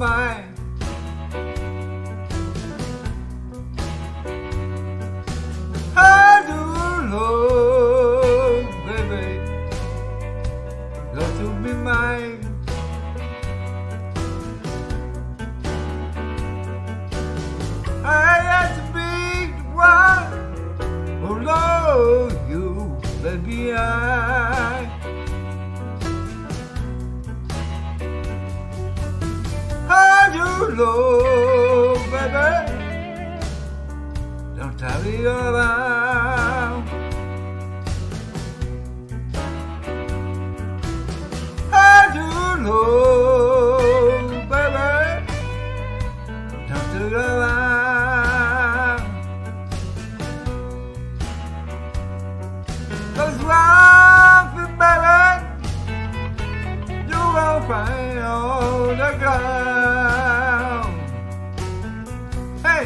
mine. I do love, baby, love to be mine. I had to be the one who loves you, baby. I do love, baby. Don't tell me about. I do love, baby. Don't tell me about. 'Cause one thing, baby, you will find on the ground. Hey.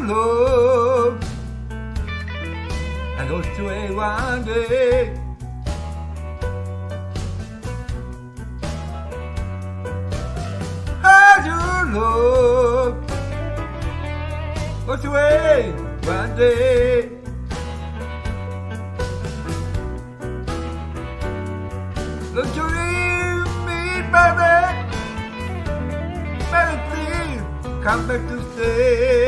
Love, I go to a one day. I do love, go to a one day. Look to me, baby, baby, please come back to stay.